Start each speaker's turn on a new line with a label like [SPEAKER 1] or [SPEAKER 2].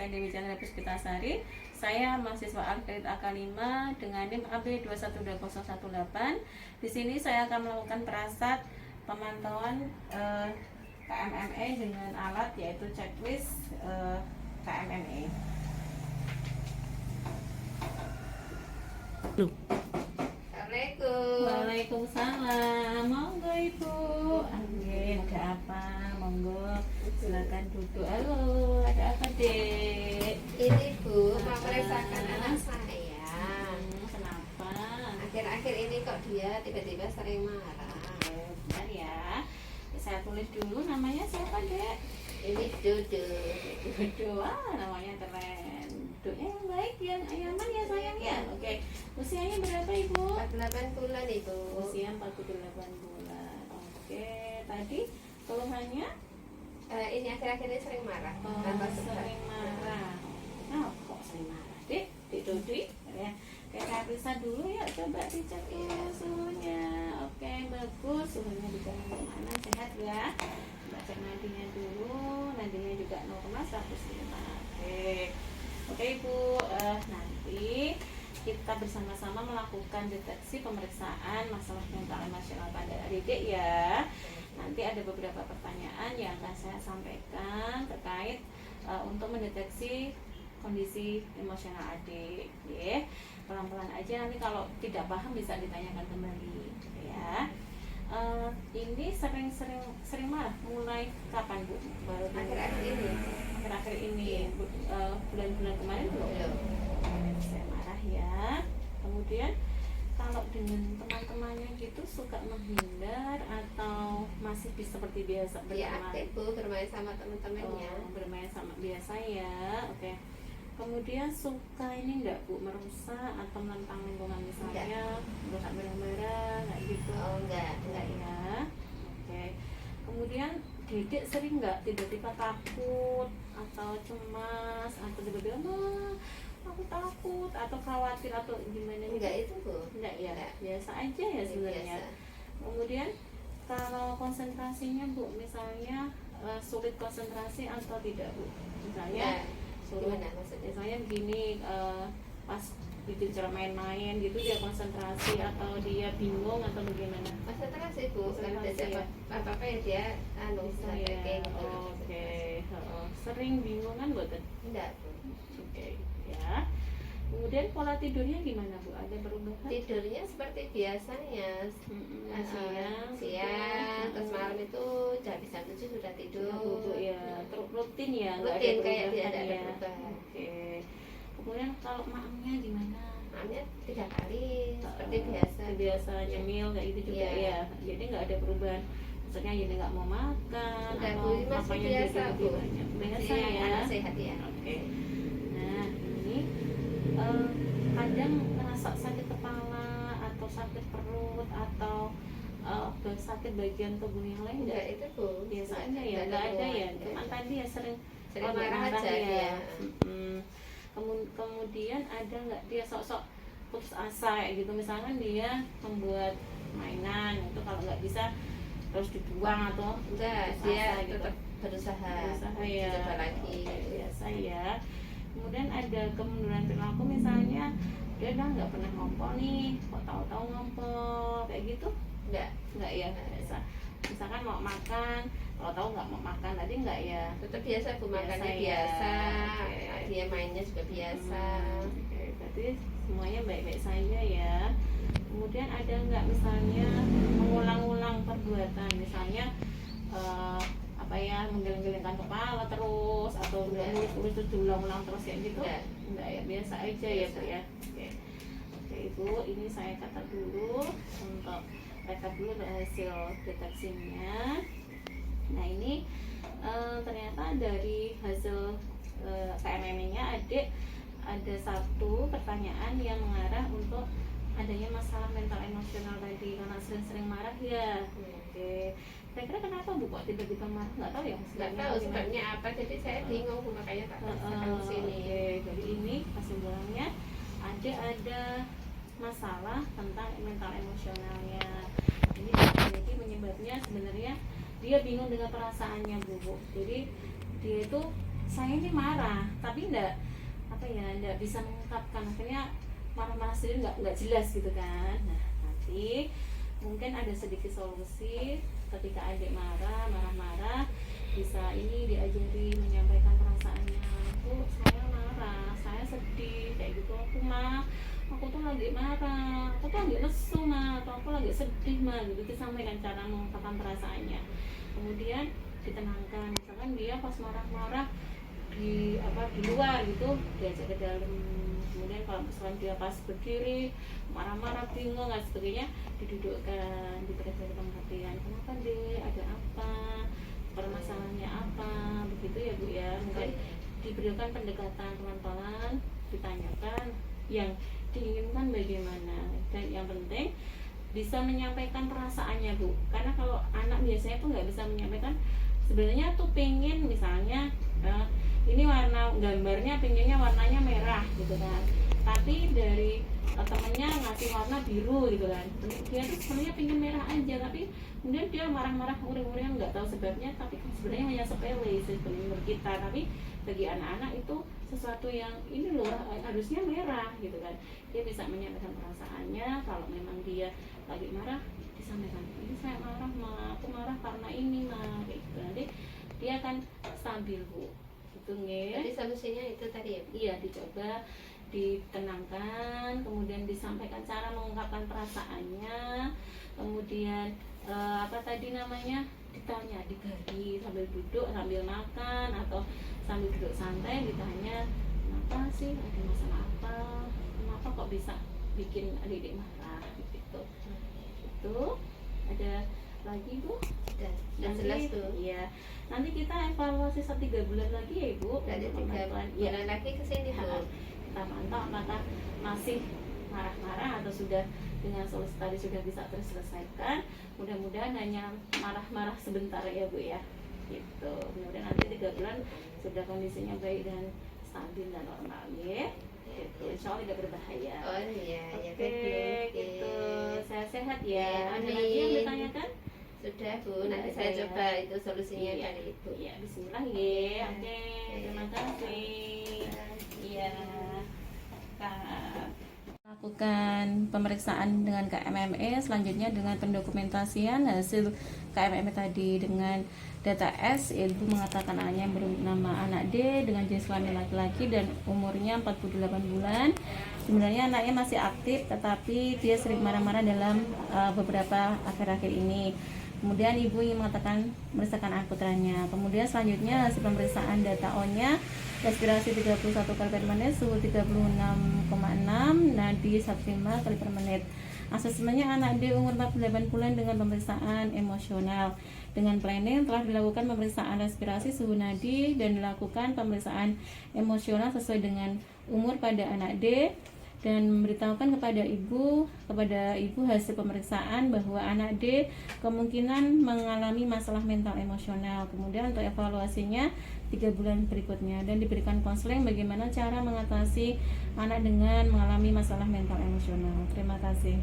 [SPEAKER 1] saya Dewi Chandra Puspitasari. Saya mahasiswa Akredit AK5 dengan NIM AB212018. Di sini saya akan melakukan perasat pemantauan KMME dengan alat yaitu checklist KMME.
[SPEAKER 2] Assalamualaikum.
[SPEAKER 1] Waalaikumsalam. Monggo Ibu. Ada apa? Monggo. Silakan duduk. Halo, ada apa, Dek?
[SPEAKER 2] Ini Bu, mau meresahkan anak saya.
[SPEAKER 1] Kenapa?
[SPEAKER 2] Akhir-akhir ini kok dia tiba-tiba sering marah.
[SPEAKER 1] Bentar ya. Saya tulis dulu namanya siapa, Dek?
[SPEAKER 2] Ini Dodo.
[SPEAKER 1] Wah, namanya keren. Duduknya yang baik, yang ayaman ya sayang ya. Oke. Usianya berapa, Ibu?
[SPEAKER 2] 48 bulan Ibu.
[SPEAKER 1] Usia 48 bulan. Oke. Tadi keluhannya?
[SPEAKER 2] Ini akhir-akhir ini sering marah.
[SPEAKER 1] Oh,
[SPEAKER 2] Tanpa sebab.
[SPEAKER 1] sering marah. Oh, kok sering marah? Dek, Dodi ya. Kayak periksa dulu ya, coba dicek dulu suhunya. Oke, bagus. Suhunya di mana? Sehat ya. Coba cek nadinya dulu. Nadinya juga normal 105. Oke Ibu, nanti kita bersama-sama melakukan deteksi pemeriksaan masalah mental emosional pada adik ya. Nanti ada beberapa pertanyaan yang akan saya sampaikan terkait untuk mendeteksi kondisi emosional adik ya. Pelan-pelan aja, nanti kalau tidak paham bisa ditanyakan kembali ya. Ini sering marah mulai kapan Bu? Baru akhir-akhir ini bulan-bulan kemarin belum? Saya marah ya. Kemudian kalau dengan teman-temannya gitu suka menghindar atau masih bisa seperti biasa berteman?
[SPEAKER 2] Dia aktif Bu, bermain sama teman-temannya.
[SPEAKER 1] Bermain sama biasa ya. Oke. Kemudian suka ini enggak Bu merusak atau menentang lingkungan misalnya, merusak barang-barang kayak gitu?
[SPEAKER 2] Oh enggak
[SPEAKER 1] ya. Oke. Kemudian Dedek sering nggak tiba-tiba takut atau cemas atau tiba-tiba aku takut atau khawatir atau gimana?
[SPEAKER 2] Enggak itu Bu.
[SPEAKER 1] Enggak ya.
[SPEAKER 2] Enggak.
[SPEAKER 1] Biasa aja ya sebenarnya. Kemudian kalau konsentrasinya Bu, misalnya sulit konsentrasi atau tidak Bu? Misalnya
[SPEAKER 2] gimana maksudnya?
[SPEAKER 1] Misalnya begini, pas bikin cara main-main gitu dia konsentrasi atau dia bingung atau bagaimana?
[SPEAKER 2] Konsentrasi Bu, kan
[SPEAKER 1] Konsentrasi ya.
[SPEAKER 2] apa-apa yang dia
[SPEAKER 1] Saya oke. Sering bingung kan buatan?
[SPEAKER 2] Enggak Bu.
[SPEAKER 1] Oke ya. Kemudian pola tidurnya gimana Bu? Ada perubahan?
[SPEAKER 2] Tidurnya seperti biasanya. Siang, terus malam itu jam 7 sudah tidur.
[SPEAKER 1] Ya, rutin ya.
[SPEAKER 2] Rutin kayak dia ada perubahan.
[SPEAKER 1] Oke. Kemudian kalau maamnya gimana?
[SPEAKER 2] Maamnya 3 kali seperti biasa.
[SPEAKER 1] Biasa nyemil kayak gitu juga ya. Jadi nggak ada perubahan. Maksudnya jadi nggak mau makan atau
[SPEAKER 2] masih biasa Bu.
[SPEAKER 1] Biasa ya.
[SPEAKER 2] Sehat ya.
[SPEAKER 1] Oke. Nah ini kadang ngerasa sakit kepala atau sakit perut atau sakit bagian tubuh yang lain
[SPEAKER 2] enggak itu Bu.
[SPEAKER 1] Biasa aja ya, nggak ada ya. Cuman tadi ya sering
[SPEAKER 2] marah aja
[SPEAKER 1] ya. Kemudian ada nggak dia sok-sok putus asa kayak gitu, misalkan dia membuat mainan itu kalau nggak bisa terus dibuang atau
[SPEAKER 2] enggak, dia tetap berusaha
[SPEAKER 1] ya,
[SPEAKER 2] coba lagi
[SPEAKER 1] biasa ya. Kemudian ada kemunduran perilaku, misalnya dia udah nggak pernah ngompol nih, kok tahu-tahu ngompol kayak gitu? Enggak ya, biasa. Misalkan mau makan, kalau tahu nggak mau makan tadi enggak ya?
[SPEAKER 2] Tetap biasa Bu, makannya biasa. Dia mainnya juga biasa.
[SPEAKER 1] Berarti semuanya baik-baik saja ya. Kemudian ada nggak misalnya mengulang-ulang perbuatan, misalnya apa ya, menggeleng-gelengkan kepala terus atau nulis terus diulang-ulang terus kayak gitu? Enggak ya, biasa aja ya Bu ya. Oke Ibu, ini saya catat dulu untuk rekap dulu hasil deteksinya. Nah ini ternyata dari hasil KMME-nya adik ada satu pertanyaan yang mengarah untuk adanya masalah mental emosional tadi karena sering-sering marah ya. Oke. Kira-kira kenapa Bu kok tiba-tiba marah? Nggak tahu ya?
[SPEAKER 2] Nggak tahu sebabnya apa, jadi saya bingung Bu, makanya tak ke sini.
[SPEAKER 1] Jadi ini kesimpulannya ada masalah tentang mental emosionalnya. Jadi penyebabnya sebenarnya dia bingung dengan perasaannya Bu. Jadi dia itu saya ini marah tapi enggak apa ya, enggak bisa mengungkapkan, akhirnya marah-marah sendiri nggak jelas gitu kan. Nah, nanti mungkin ada sedikit solusi ketika adik marah-marah bisa ini diajari menyampaikan perasaannya. Bu, saya marah, saya sedih kayak gitu. Aku tuh lagi marah, aku tuh lagi lesu atau aku lagi sedih gitu. Disampaikan cara mengungkapkan perasaannya. Kemudian ditenangkan, misalkan dia pas marah-marah di luar gitu, diajak ke dalam. Kemudian kalau misalnya dia pas berdiri marah-marah bingung dan sebagainya, didudukkan, diberikan pengertian, kenapa deh, ada apa, permasalahannya apa, begitu ya Bu ya. Mungkin diberikan pendekatan pelan-pelan, ditanyakan yang diinginkan bagaimana, dan yang penting bisa menyampaikan perasaannya Bu. Karena kalau anak biasanya tuh nggak bisa menyampaikan, sebenarnya tuh pengen misalnya ini warna gambarnya pengennya warnanya merah gitu kan, tapi dari temennya ngasih warna biru gitu kan, dia tuh sebenarnya pengen merah aja, tapi kemudian dia marah-marah uring-uringan nggak tahu sebabnya, tapi sebenarnya hanya sepele sebenarnya menurut kita, tapi bagi anak-anak itu sesuatu yang ini loh harusnya merah gitu kan. Dia bisa menyampaikan perasaannya. Kalau memang dia lagi marah, disampaikan, ini saya marah aku marah karena ini kayak gitu. Nanti dia akan stabil Bu.
[SPEAKER 2] Jadi solusinya itu tadi ya?
[SPEAKER 1] Iya, dicoba ditenangkan, kemudian disampaikan cara mengungkapkan perasaannya, kemudian ditanya, digali sambil duduk sambil makan atau sambil duduk santai, ditanya kenapa sih, ada masalah apa, kenapa kok bisa bikin adik marah gitu. Itu ada lagi Bu?
[SPEAKER 2] Dan jelas tuh.
[SPEAKER 1] Iya. Nanti kita evaluasi 3 bulan lagi ya Ibu.
[SPEAKER 2] Ada 3 bulan lagi kesini Bu.
[SPEAKER 1] Kita mantau apakah masih marah-marah atau sudah dengan solusi tadi sudah bisa terselesaikan. Mudah-mudahan hanya marah-marah sebentar ya Bu ya. Gitu. Mudah-mudahan nanti 3 bulan sudah kondisinya baik dan stabil dan normal ya. Gitu. Insya Allah tidak berbahaya.
[SPEAKER 2] Oh iya,
[SPEAKER 1] Oke, gitu. Sehat-sehat ya. Ada
[SPEAKER 2] Amin.
[SPEAKER 1] lagi yang ditanyakan?
[SPEAKER 2] Sudah Bu, nanti saya coba itu solusinya kali Ibu.
[SPEAKER 1] Iya, bismillah ya. Oke, terima kasih. Iya. Lakukan pemeriksaan dengan KMME, selanjutnya dengan pendokumentasian hasil KMME tadi dengan data S. Ibu mengatakan anaknya bernama anak D dengan jenis kelamin laki-laki dan umurnya 48 bulan. Sebenarnya anaknya masih aktif, tetapi dia sering marah-marah dalam beberapa akhir-akhir ini. Kemudian ibu ingin mengatakan merasakan akutrannya. Kemudian selanjutnya hasil pemeriksaan data O-nya, respirasi 31 kali per menit, suhu 36,6, nadi 105 kali per menit. Asesmennya anak D umur 48 bulan dengan pemeriksaan emosional. Dengan planning telah dilakukan pemeriksaan respirasi, suhu nadi, dan dilakukan pemeriksaan emosional sesuai dengan umur pada anak D, dan memberitahukan kepada ibu hasil pemeriksaan bahwa anak D kemungkinan mengalami masalah mental emosional. Kemudian untuk evaluasinya 3 bulan berikutnya, dan diberikan konseling bagaimana cara mengatasi anak dengan mengalami masalah mental emosional. Terima kasih.